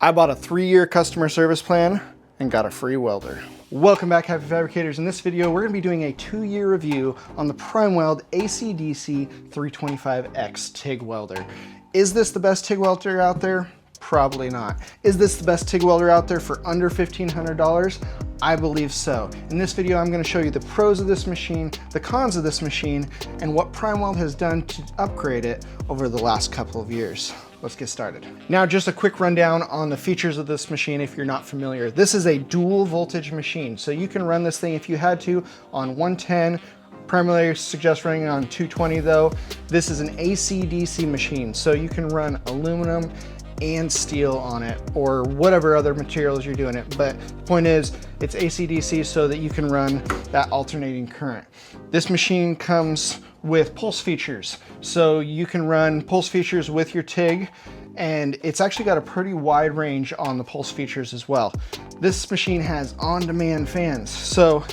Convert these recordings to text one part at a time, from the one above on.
I bought a 3-year customer service plan and got a free welder. Welcome back, Happy Fabricators. In this video, we're gonna be doing a 2-year review on the PrimeWeld AC/DC 325x TIG welder. Is this the best TIG welder out there? Probably not. Is this the best TIG welder out there for under $1,500? I believe so. In this video, I'm gonna show you the pros of this machine, the cons of this machine, and what PrimeWeld has done to upgrade it over the last couple of years. Let's get started. Now, just a quick rundown on the features of this machine if you're not familiar. This is a dual voltage machine, so you can run this thing if you had to on 110. Primarily suggest running on 220 though. This is an AC/DC machine, so you can run aluminum and steel on it, or whatever other materials you're doing it. But the point is, it's AC/DC so that you can run that alternating current. This machine comes with pulse features, so you can run pulse features with your TIG, and it's actually got a pretty wide range on the pulse features as well. This machine has on-demand fans, so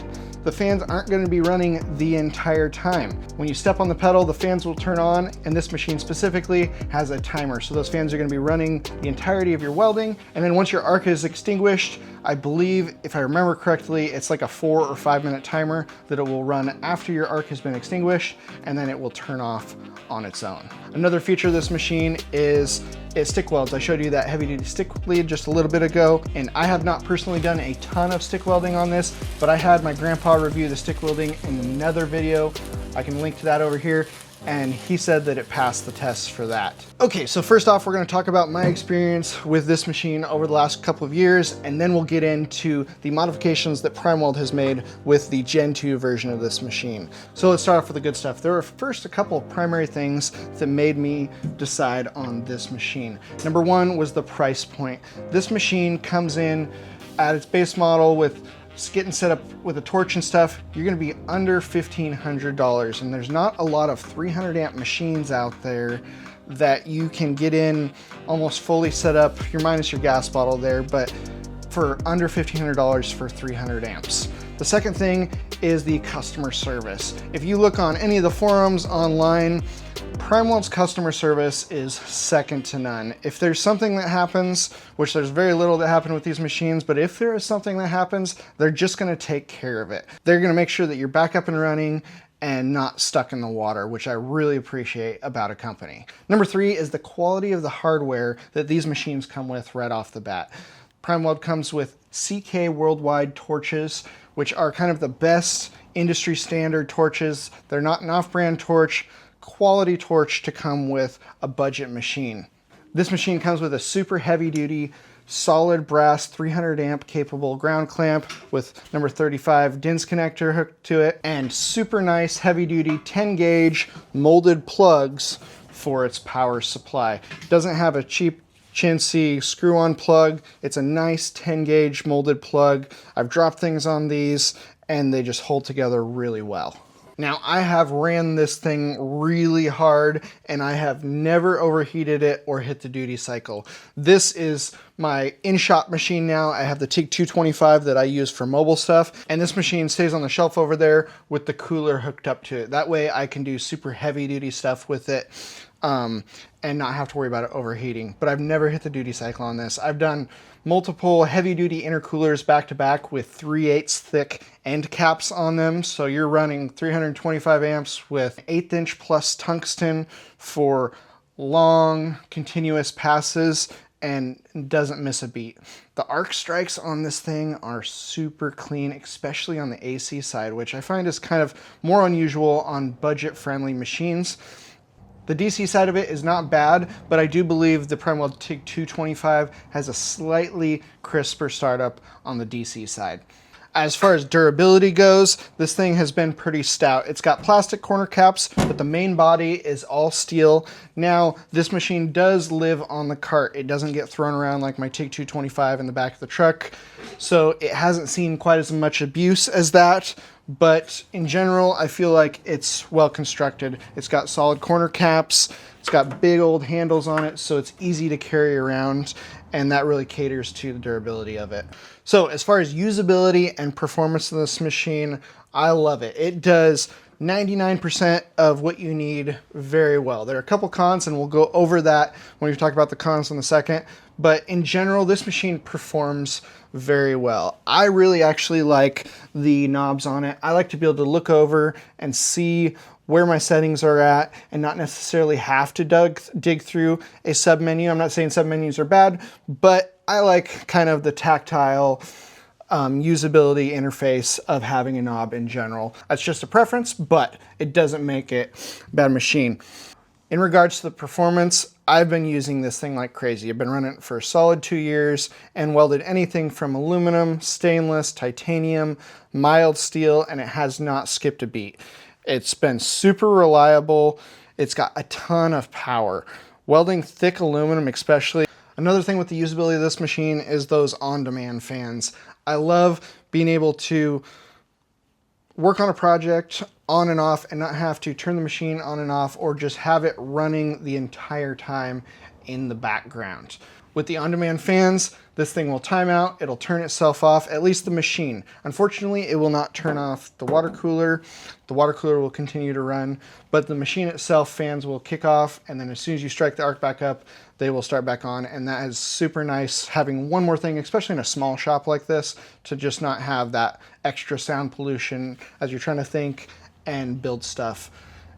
the fans aren't going to be running the entire time. When you step on the pedal, the fans will turn on, and this machine specifically has a timer. So those fans are going to be running the entirety of your welding. And then once your arc is extinguished, I believe, if I remember correctly, it's like a 4 or 5 minute timer that it will run after your arc has been extinguished, and then it will turn off on its own. Another feature of this machine is it stick welds. I showed you that heavy duty stick lead just a little bit ago, and I have not personally done a ton of stick welding on this, but I had my grandpa review the stick welding in another video. I can link to that over here, and he said that it passed the test for that. Okay, so first off, we're gonna talk about my experience with this machine over the last couple of years, and then we'll get into the modifications that PrimeWeld has made with the Gen 2 version of this machine. So let's start off with the good stuff. There were first a couple of primary things that made me decide on this machine. Number one was the price point. This machine comes in at its base model with getting set up with a torch and stuff, you're gonna be under $1,500, and there's not a lot of 300 amp machines out there that you can get in almost fully set up. You're minus your gas bottle there, but for under $1,500 for 300 amps. The second thing is the customer service. If you look on any of the forums online, PrimeWeld's customer service is second to none. If there's something that happens, which there's very little that happen with these machines, but if there is something that happens, they're just gonna take care of it. They're gonna make sure that you're back up and running and not stuck in the water, which I really appreciate about a company. Number three is the quality of the hardware that these machines come with right off the bat. PrimeWeld comes with CK Worldwide torches, which are kind of the best industry standard torches. They're not an off-brand torch, quality torch to come with a budget machine. This machine comes with a super heavy duty, solid brass 300 amp capable ground clamp with number 35 DINS connector hooked to it, and super nice heavy duty 10 gauge molded plugs for its power supply. It doesn't have a cheap chintzy screw-on plug. It's a nice 10 gauge molded plug. I've dropped things on these and they just hold together really well. Now, I have ran this thing really hard and I have never overheated it or hit the duty cycle. This is my in-shop machine now. I have the Tig 225 that I use for mobile stuff, and this machine stays on the shelf over there with the cooler hooked up to it. That way I can do super heavy duty stuff with it and not have to worry about it overheating. But I've never hit the duty cycle on this. I've done multiple heavy duty intercoolers back to back with 3/8 thick end caps on them. So you're running 325 amps with 1/8 inch plus tungsten for long continuous passes and doesn't miss a beat. The arc strikes on this thing are super clean, especially on the AC side, which I find is kind of more unusual on budget friendly machines. The DC side of it is not bad, but I do believe the PrimeWeld Tig 225 has a slightly crisper startup on the DC side. As far as durability goes, this thing has been pretty stout. It's got plastic corner caps, but the main body is all steel. Now, this machine does live on the cart. It doesn't get thrown around like my Tig 225 in the back of the truck, so it hasn't seen quite as much abuse as that. But in general, I feel like it's well constructed. It's got solid corner caps, it's got big old handles on it, so it's easy to carry around, and that really caters to the durability of it. So as far as usability and performance of this machine, I love it. It does 99% of what you need very well. There are a couple cons, and we'll go over that when we talk about the cons in a second, but in general, this machine performs very well. I really actually like the knobs on it. I like to be able to look over and see where my settings are at and not necessarily have to dig through a submenu. I'm not saying submenus are bad, but I like kind of the tactile usability interface of having a knob in general. That's just a preference, but it doesn't make it a bad machine. In regards to the performance, I've been using this thing like crazy. I've been running it for a solid 2 years and welded anything from aluminum, stainless, titanium, mild steel, and it has not skipped a beat. It's been super reliable. It's got a ton of power. Welding thick aluminum especially. Another thing with the usability of this machine is those on-demand fans. I love being able to work on a project on and off and not have to turn the machine on and off or just have it running the entire time in the background. With the on-demand fans, this thing will time out, it'll turn itself off, at least the machine. Unfortunately, it will not turn off the water cooler. The water cooler will continue to run, but the machine itself, fans will kick off, and then as soon as you strike the arc back up, they will start back on, and that is super nice, having one more thing, especially in a small shop like this, to just not have that extra sound pollution as you're trying to think and build stuff,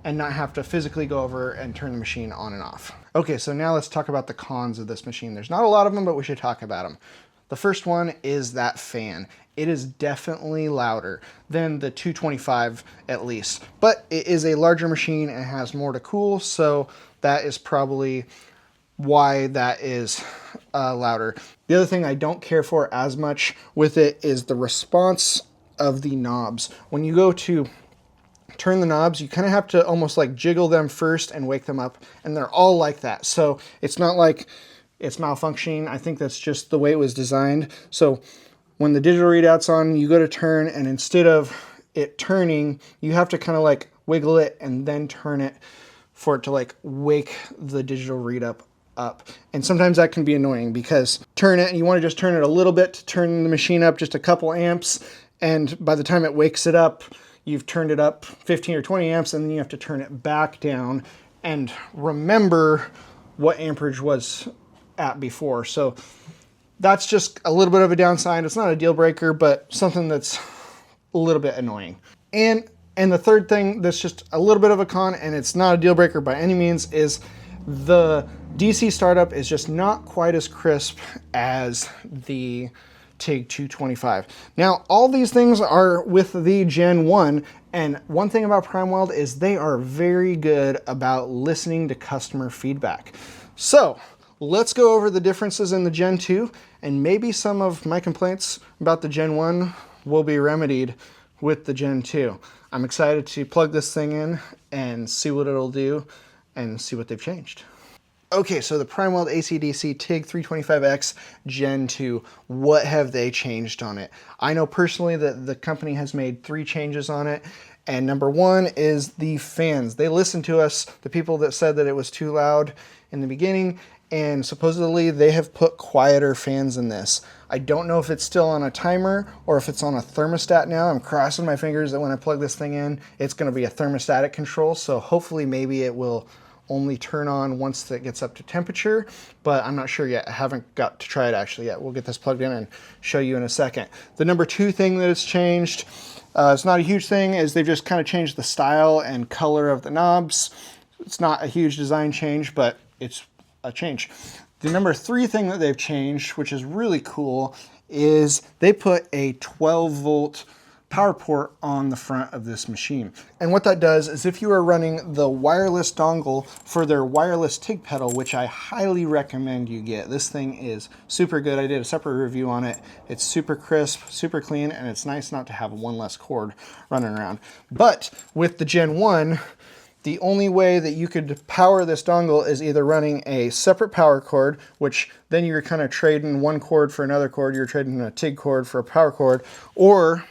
and not have to physically go over and turn the machine on and off. Okay, so now let's talk about the cons of this machine. There's not a lot of them, but we should talk about them. The first one is that fan. It is definitely louder than the 225 at least, but it is a larger machine and has more to cool, so that is probably why that is louder. The other thing I don't care for as much with it is the response of the knobs. When you go to turn the knobs, you kind of have to almost like jiggle them first and wake them up, and they're all like that. So it's not like it's malfunctioning. I think that's just the way it was designed. So when the digital readout's on, you go to turn, and instead of it turning, you have to kind of like wiggle it and then turn it for it to like wake the digital read up. And sometimes that can be annoying because turn it and you want to just turn it a little bit to turn the machine up just a couple amps, and by the time it wakes it up, you've turned it up 15 or 20 amps, and then you have to turn it back down and remember what amperage was at before. So that's just a little bit of a downside. It's not a deal breaker, but something that's a little bit annoying. And the third thing that's just a little bit of a con, and it's not a deal breaker by any means, is the DC startup is just not quite as crisp as the Tig 225. Now, all these things are with the Gen 1, and one thing about PrimeWeld is they are very good about listening to customer feedback. So let's go over the differences in the Gen 2, and maybe some of my complaints about the Gen 1 will be remedied with the Gen 2. I'm excited to plug this thing in and see what it'll do and see what they've changed. Okay, so the PrimeWeld AC/DC Tig 325x Gen 2, what have they changed on it? I know personally that the company has made 3 changes on it, and number 1 is the fans. They listened to us, the people that said that it was too loud in the beginning, and supposedly they have put quieter fans in this. I don't know if it's still on a timer or if it's on a thermostat now. I'm crossing my fingers that when I plug this thing in, it's going to be a thermostatic control, so hopefully maybe it will only turn on once it gets up to temperature, but I'm not sure yet. I haven't got to try it actually yet. We'll get this plugged in and show you in a second. The number 2 thing that it's changed, it's not a huge thing, is they've just kind of changed the style and color of the knobs. It's not a huge design change, but it's a change. The number 3 thing that they've changed, which is really cool, is they put a 12-volt power port on the front of this machine. And what that does is if you are running the wireless dongle for their wireless TIG pedal, which I highly recommend you get. This thing is super good. I did a separate review on it. It's super crisp, super clean, and it's nice not to have one less cord running around. But with the Gen 1, the only way that you could power this dongle is either running a separate power cord, which then you're kind of trading one cord for another cord. You're trading a TIG cord for a power cord, or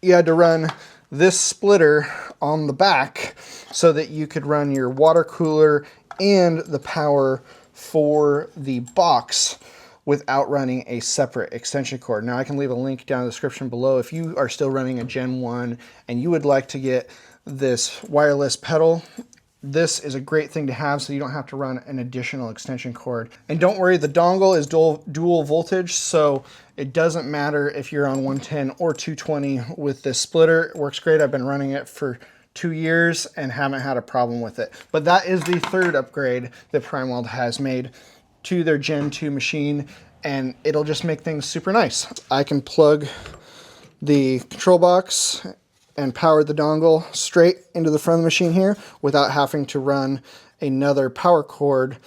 you had to run this splitter on the back so that you could run your water cooler and the power for the box without running a separate extension cord. Now I can leave a link down in the description below if you are still running a Gen 1 and you would like to get this wireless pedal this is a great thing to have so you don't have to run an additional extension cord. And don't worry, the dongle is dual voltage, so it doesn't matter if you're on 110 or 220 with this splitter. It works great. I've been running it for 2 years and haven't had a problem with it. But that is the third upgrade that PrimeWeld has made to their Gen 2 machine, and it'll just make things super nice. I can plug the control box and power the dongle straight into the front of the machine here without having to run another power cord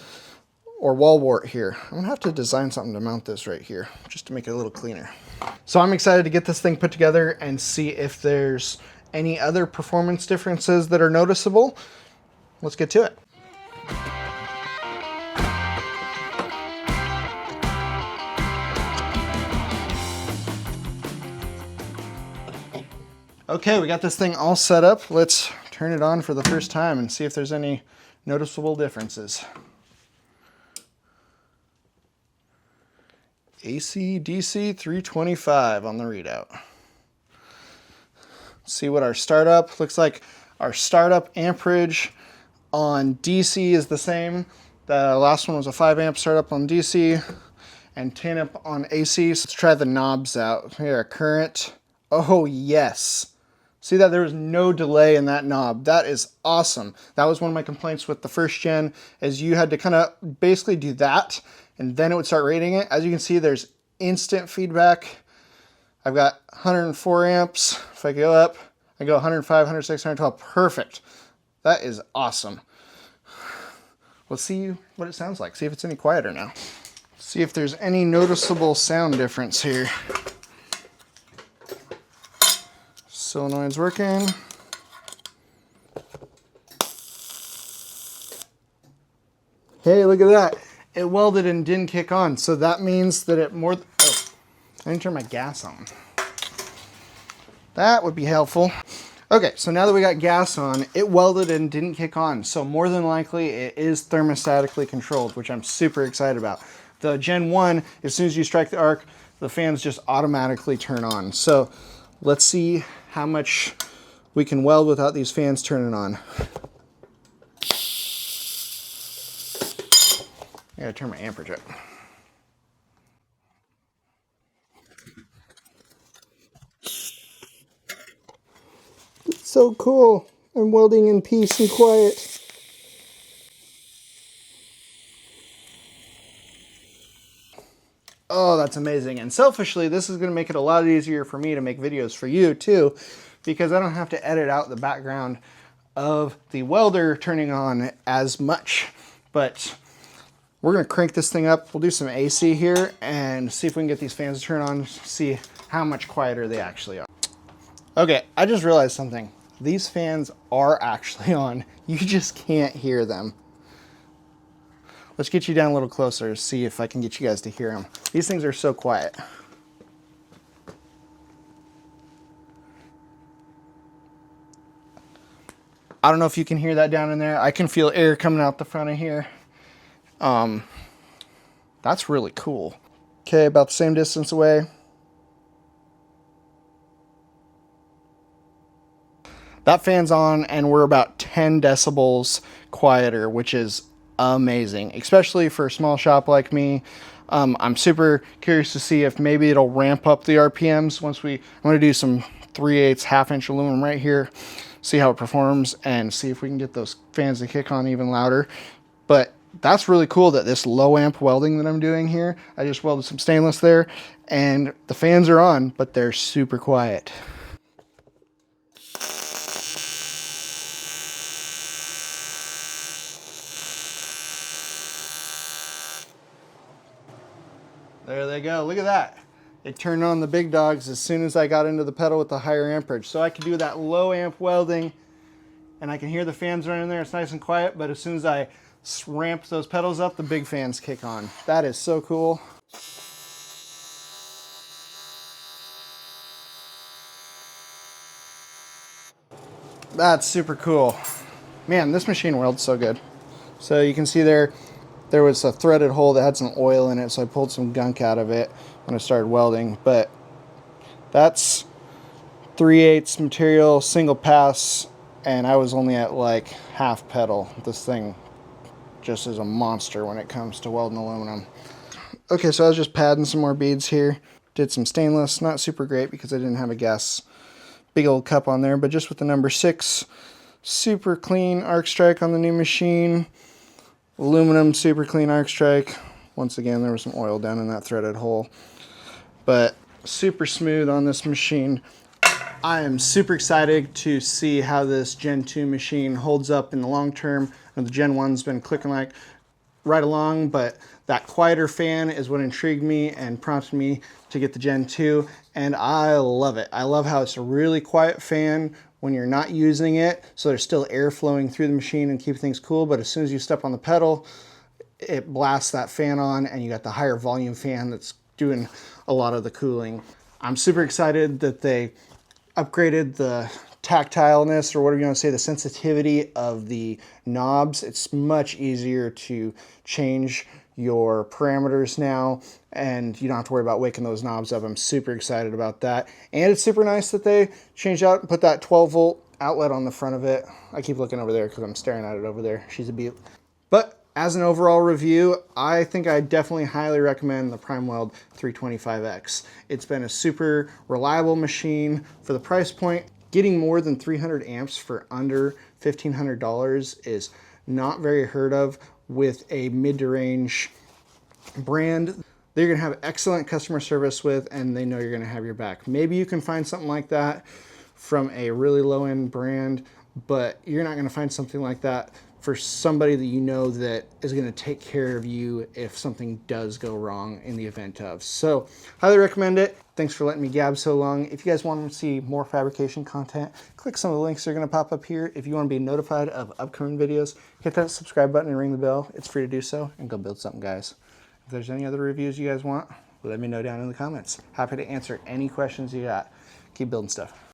or wall wart here. I'm gonna have to design something to mount this right here just to make it a little cleaner. So I'm excited to get this thing put together and see if there's any other performance differences that are noticeable. Let's get to it. Okay, we got this thing all set up. Let's turn it on for the first time and see if there's any noticeable differences. AC DC 325 on the readout. See what our startup looks like. Our startup amperage on DC is the same. The last one was a 5 amp startup on DC and 10 amp on AC. So let's try the knobs out. Here, current. Oh yes. See that there was no delay in that knob. That is awesome. That was one of my complaints with the first gen, is you had to kind of basically do that and then it would start rating it. As you can see, there's instant feedback. I've got 104 amps. If I go up, I go 105, 106, 112. Perfect. That is awesome. Let's see what it sounds like. See if it's any quieter now. See if there's any noticeable sound difference here. Solenoid's working. Hey, look at that. It welded and didn't kick on. So that means that I didn't turn my gas on. That would be helpful. Okay, so now that we got gas on, it welded and didn't kick on. So more than likely it is thermostatically controlled, which I'm super excited about. The Gen 1, as soon as you strike the arc, the fans just automatically turn on. So let's see how much we can weld without these fans turning on. I gotta turn my amperage up. It's so cool. I'm welding in peace and quiet. Oh, that's amazing. And selfishly, this is going to make it a lot easier for me to make videos for you too, because I don't have to edit out the background of the welder turning on as much. But we're going to crank this thing up. We'll do some AC here and see if we can get these fans to turn on, see how much quieter they actually are. Okay, I just realized something. These fans are actually on. You just can't hear them. Let's get you down a little closer to see if I can get you guys to hear them. These things are so quiet. I don't know if you can hear that down in there. I can feel air coming out the front of here. That's really cool. Okay, about the same distance away. That fan's on and we're about 10 decibels quieter, which is amazing, especially for a small shop like me. I'm super curious to see if maybe it'll ramp up the RPMs once I'm going to do some 3/8 half-inch aluminum right here, see how it performs, and see if we can get those fans to kick on even louder. But that's really cool that this low amp welding that I'm doing here, I just welded some stainless there, and the fans are on, but they're super quiet. There they go. Look at that. It turned on the big dogs as soon as I got into the pedal with the higher amperage. So I can do that low amp welding and I can hear the fans running there. It's nice and quiet, but as soon as I ramp those pedals up, the big fans kick on. That is so cool. That's super cool. Man, this machine welds so good. So you can see there was a threaded hole that had some oil in it, so I pulled some gunk out of it when I started welding. But that's 3/8 material, single pass and I was only at like half pedal. This thing just is a monster when it comes to welding aluminum. Okay, so I was just padding some more beads here. Did some stainless, not super great because I didn't have a gas big old cup on there, but just with the number 6, super clean arc strike on the new machine. Aluminum, super clean arc strike. Once again, there was some oil down in that threaded hole, but super smooth on this machine. I am super excited to see how this Gen 2 machine holds up in the long term. The Gen 1's been clicking like right along, but that quieter fan is what intrigued me and prompted me to get the Gen 2, and I love it. I love how it's a really quiet fan when you're not using it, so there's still air flowing through the machine and keep things cool, but as soon as you step on the pedal, it blasts that fan on, and you got the higher volume fan that's doing a lot of the cooling. I'm super excited that they upgraded the tactileness, or whatever you want to say, the sensitivity of the knobs. It's much easier to change your parameters now, and you don't have to worry about waking those knobs up. I'm super excited about that. And it's super nice that they changed out and put that 12-volt outlet on the front of it. I keep looking over there because I'm staring at it over there. She's a beat. But as an overall review, I think I definitely highly recommend the PrimeWeld 325x. It's been a super reliable machine for the price point. Getting more than 300 amps for under $1,500 is not very heard of with a mid-range brand. They're gonna have excellent customer service with, and they know you're gonna have your back. Maybe you can find something like that from a really low-end brand, but you're not gonna find something like that for somebody that you know that is gonna take care of you if something does go wrong in the event of. So, highly recommend it. Thanks for letting me gab so long. If you guys want to see more fabrication content, click some of the links that are gonna pop up here. If you wanna be notified of upcoming videos, hit that subscribe button and ring the bell. It's free to do so, and go build something, guys. If there's any other reviews you guys want, let me know down in the comments. Happy to answer any questions you got. Keep building stuff.